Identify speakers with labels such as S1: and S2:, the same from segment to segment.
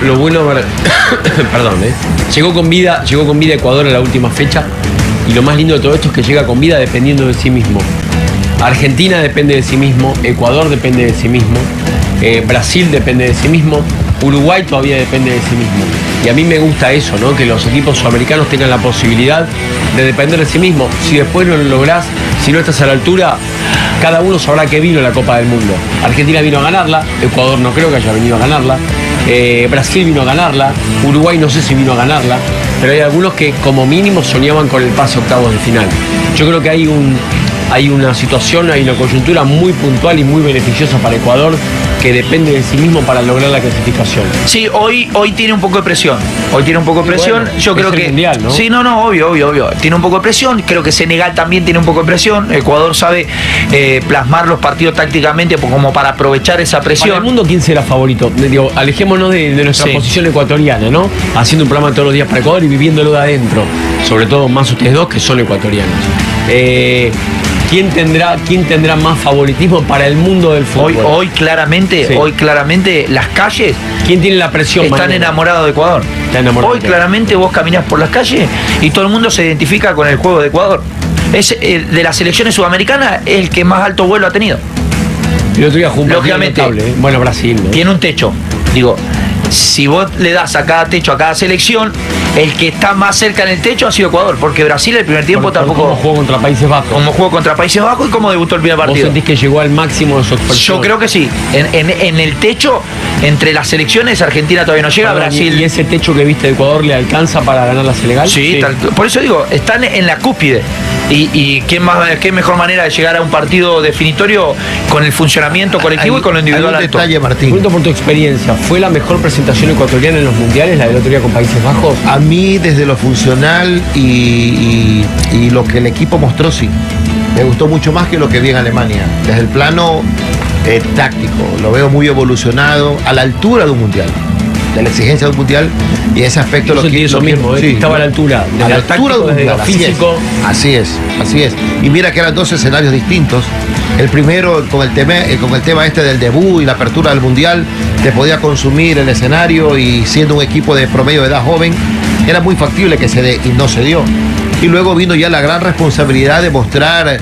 S1: Lo bueno, perdón, llegó con vida Ecuador a la última fecha, y lo más lindo de todo esto es que llega con vida dependiendo de sí mismo. Argentina depende de sí mismo, Ecuador depende de sí mismo, Brasil depende de sí mismo, Uruguay todavía depende de sí mismo. Y a mí me gusta eso, ¿no? Que los equipos sudamericanos tengan la posibilidad de depender de sí mismo. Si después no lo lográs, si no estás a la altura, cada uno sabrá que vino la Copa del Mundo. Argentina vino a ganarla, Ecuador no creo que haya venido a ganarla, Brasil vino a ganarla, Uruguay no sé si vino a ganarla, pero hay algunos que como mínimo soñaban con el pase a octavos de final. Yo creo que hay una situación, hay una coyuntura muy puntual y muy beneficiosa para Ecuador, que depende de sí mismo para lograr la clasificación.
S2: Sí, hoy tiene un poco de presión. Bueno, yo creo que
S1: mundial, ¿no?
S2: Sí, obvio. Tiene un poco de presión. Creo que Senegal también tiene un poco de presión. Ecuador sabe plasmar los partidos tácticamente como para aprovechar esa presión.
S1: Para el mundo, ¿quién será favorito? Digo, alejémonos de nuestra posición ecuatoriana, ¿no? Haciendo un programa todos los días para Ecuador y viviéndolo de adentro. Sobre todo más ustedes dos que son ecuatorianos. ¿Quién tendrá más favoritismo para el mundo del fútbol?
S2: Hoy claramente las calles.
S1: ¿Quién tiene la presión?
S2: Están enamorados de Ecuador. Hoy claramente vos caminás por las calles y todo el mundo se identifica con el juego de Ecuador. Es de las selecciones sudamericanas el que más alto vuelo ha tenido.
S1: El otro día jugó un partido
S2: lógicamente,
S1: notable, ¿eh? Bueno, Brasil, ¿no?
S2: Tiene un techo. Digo, si vos le das a cada techo, a cada selección, el que está más cerca en el techo ha sido Ecuador, porque Brasil el primer tiempo tampoco.
S1: ¿Cómo jugó contra Países Bajos?
S2: Como jugó contra Países Bajos y cómo debutó el primer partido.
S1: ¿Vos sentís que llegó al máximo de su expresión?
S2: Yo creo que sí. En el techo, entre las selecciones, Argentina todavía no llega, Brasil.
S1: ¿Y ese techo que viste de Ecuador le alcanza para ganar la Senegal?
S2: Sí. Por eso digo, están en la cúspide. Y qué mejor manera de llegar a un partido definitorio con el funcionamiento colectivo y con lo individual.
S3: Hay un detalle, Martín.
S1: Pregunto por tu experiencia, ¿fue la mejor presentación ecuatoriana en los mundiales, la del otro día con Países Bajos?
S3: A mí, desde lo funcional y lo que el equipo mostró, sí. Me gustó mucho más que lo que vi en Alemania. Desde el plano táctico, lo veo muy evolucionado, a la altura de un mundial, de la exigencia de un mundial, y ese aspecto
S1: lo que
S3: eso
S1: mismo,
S3: sí,
S1: estaba a la altura,
S3: a la altura de un mundial,
S1: físico.
S3: Así es. Y mira que eran dos escenarios distintos. El primero con el tema este del debut y la apertura del mundial, te podía consumir el escenario, y siendo un equipo de promedio de edad joven, era muy factible que se dé, y no se dio. Y luego vino ya la gran responsabilidad de mostrar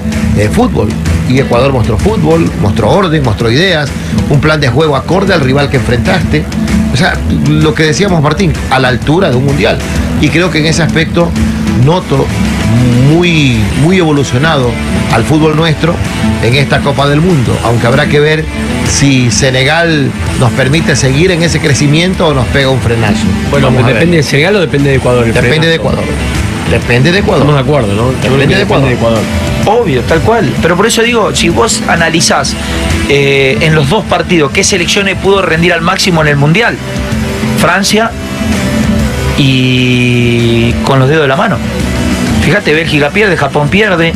S3: fútbol. Y Ecuador mostró fútbol, mostró orden, mostró ideas, un plan de juego acorde al rival que enfrentaste. O sea, lo que decíamos, Martín, a la altura de un mundial. Y creo que en ese aspecto noto muy evolucionado al fútbol nuestro en esta Copa del Mundo, aunque habrá que ver si Senegal nos permite seguir en ese crecimiento o nos pega un frenazo.
S1: Bueno, ¿depende de Senegal o depende de Ecuador?
S3: Depende de Ecuador.
S1: Estamos de acuerdo, ¿no?
S3: Depende de Ecuador.
S2: Obvio, tal cual. Pero por eso digo, si vos analizás en los dos partidos qué selecciones pudo rendir al máximo en el Mundial, Francia y con los dedos de la mano. Fíjate, Bélgica pierde, Japón pierde.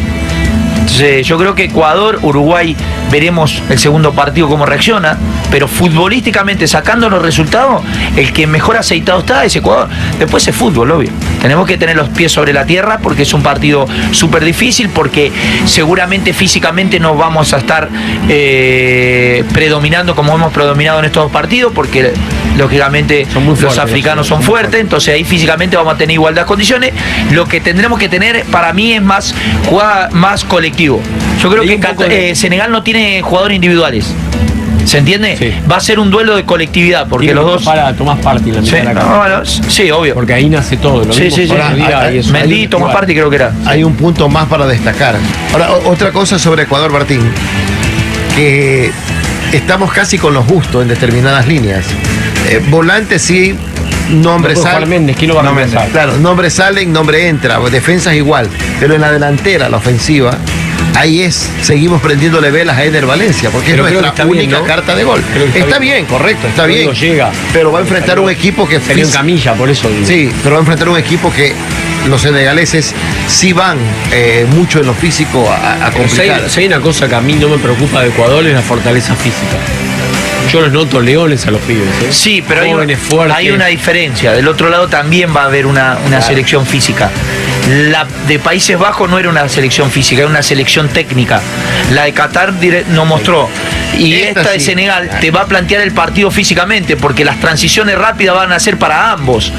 S2: Entonces yo creo que Ecuador, Uruguay, veremos el segundo partido cómo reacciona, pero futbolísticamente, sacando los resultados, el que mejor aceitado está es Ecuador. Después es fútbol, obvio. Tenemos que tener los pies sobre la tierra porque es un partido súper difícil, porque seguramente físicamente no vamos a estar predominando como hemos predominado en estos dos partidos, porque lógicamente los africanos son fuertes, entonces ahí físicamente vamos a tener igualdad de condiciones. Lo que tendremos que tener, para mí, es más jugada más colectivo. Yo creo que Senegal no tiene jugadores individuales. ¿Se entiende?
S1: Sí.
S2: Va a ser un duelo de colectividad, porque los dos.
S1: Para Tomás Party la mitad de la cancha.
S2: Sí, obvio.
S1: Porque ahí nace todo.
S2: Mendy, Tomás Party creo que era.
S3: Hay un punto más para destacar. Ahora, otra cosa sobre Ecuador, Martín, que estamos casi con lo justo en determinadas líneas. Volantes sí, nombre sale.
S1: Méndez, ¿quién lo va a reemplazar?
S3: Claro, nombre sale, nombre entra. Defensa es igual. Pero en la delantera, la ofensiva, ahí seguimos prendiéndole velas a Ener Valencia, porque es nuestra única carta de gol. Está bien, correcto, está bien.
S1: Llega.
S3: Pero va a enfrentar un equipo que
S1: salió en camilla, por eso digo.
S3: Sí, pero va a enfrentar un equipo que los senegaleses sí van mucho en lo físico a complicar.
S1: Si hay una cosa que a mí no me preocupa de Ecuador, es la fortaleza física. Yo los noto leones a los pibes.
S2: Sí, pero
S1: jóvenes,
S2: hay una diferencia. Del otro lado también va a haber una selección física. La de Países Bajos no era una selección física, era una selección técnica. La de Qatar no mostró Y esta de
S3: sí.
S2: Senegal te va a plantear el partido físicamente, porque las transiciones rápidas van a ser para ambos.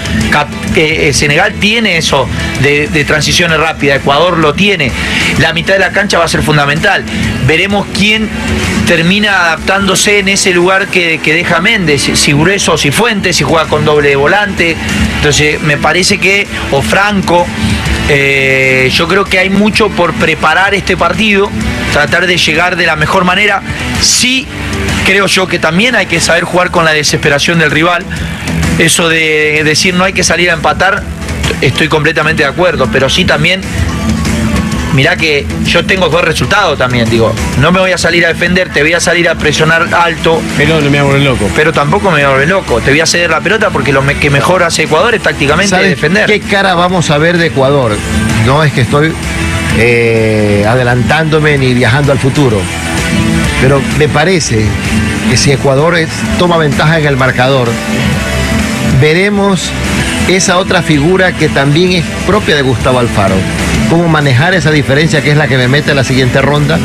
S2: Senegal tiene eso de transiciones rápidas, Ecuador lo tiene. La mitad de la cancha va a ser fundamental. Veremos quién termina adaptándose en ese lugar que deja Méndez, si Grueso o si Fuentes, si juega con doble volante. Entonces me parece que, o Franco, yo creo que hay mucho por preparar este partido, tratar de llegar de la mejor manera. Sí, creo yo que también hay que saber jugar con la desesperación del rival. Eso de decir no hay que salir a empatar, estoy completamente de acuerdo, pero sí también, mirá que yo tengo dos resultados también, digo, no me voy a salir a defender, te voy a salir a presionar alto.
S1: Pero no me voy a volver loco.
S2: Pero tampoco me voy a volver loco, te voy a ceder la pelota porque lo que mejor hace Ecuador es tácticamente defender.
S3: ¿Qué cara vamos a ver de Ecuador? No es que estoy adelantándome ni viajando al futuro, pero me parece que si Ecuador toma ventaja en el marcador, veremos esa otra figura que también es propia de Gustavo Alfaro. Cómo manejar esa diferencia que es la que me mete a la siguiente ronda,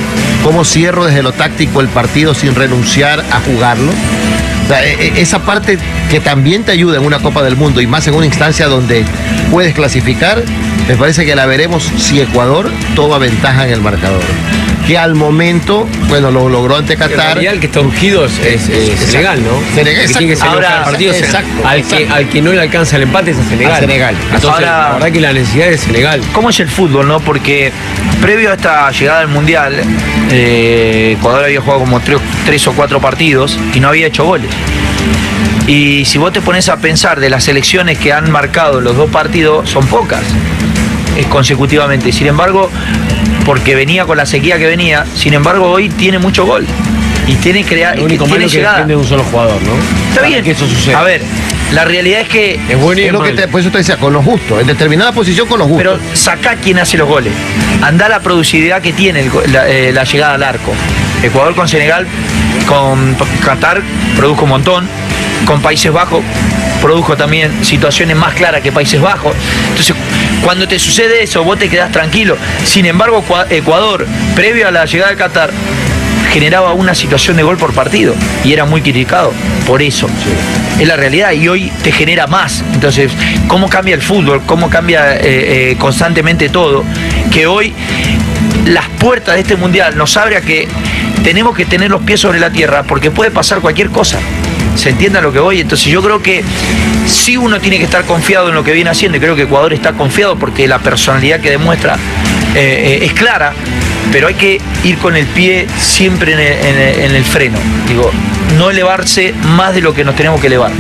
S3: cómo cierro desde lo táctico el partido sin renunciar a jugarlo. O sea, esa parte que también te ayuda en una Copa del Mundo y más en una instancia donde puedes clasificar, me parece que la veremos si Ecuador toma ventaja en el marcador. Que al momento, bueno, lo logró ante Qatar.
S1: En realidad el que está urgido es Senegal, ¿no?
S3: Senegal,
S1: que tiene que ser
S2: ahora,
S1: el partido.
S3: exacto,
S1: Al que no le alcanza el empate es a Senegal.
S3: A Senegal.
S1: Entonces,
S2: Ahora,
S1: la verdad que la necesidad es Senegal.
S2: ¿Cómo es el fútbol, no? Porque previo a esta llegada al Mundial, Ecuador había jugado como 3 o 4 partidos y no había hecho goles. Y si vos te pones a pensar de las selecciones que han marcado los 2 partidos, son pocas consecutivamente. Sin embargo, porque venía con la sequía que venía, sin embargo hoy tiene mucho gol. Y tiene crear,
S1: Lo único malo
S2: tiene
S1: es que
S2: llegada.
S1: depende de un solo jugador, ¿no?
S2: Está
S1: Para
S2: bien.
S1: que eso suceda.
S2: A ver, la realidad es que
S1: Es bueno y
S3: Es
S1: es
S3: lo que
S1: malo.
S3: por eso te decía, con lo justo, en determinada posición con lo justo.
S2: pero sacá quién hace los goles. Andá la productividad que tiene la llegada al arco. Ecuador con Senegal, con Qatar produjo un montón. Con Países Bajos produjo también situaciones más claras que Países Bajos. Entonces, cuando te sucede eso, vos te quedás tranquilo. Sin embargo, Ecuador, previo a la llegada de Qatar, generaba una situación de gol por partido y era muy criticado por eso. Es la realidad y hoy te genera más. Entonces, ¿cómo cambia el fútbol? ¿Cómo cambia constantemente todo? Que hoy las puertas de este mundial nos abre a que tenemos que tener los pies sobre la tierra porque puede pasar cualquier cosa. ¿Se entiende a lo que voy? Entonces yo creo que sí uno tiene que estar confiado en lo que viene haciendo y creo que Ecuador está confiado porque la personalidad que demuestra es clara, pero hay que ir con el pie siempre en el freno. Digo, no elevarse más de lo que nos tenemos que elevar.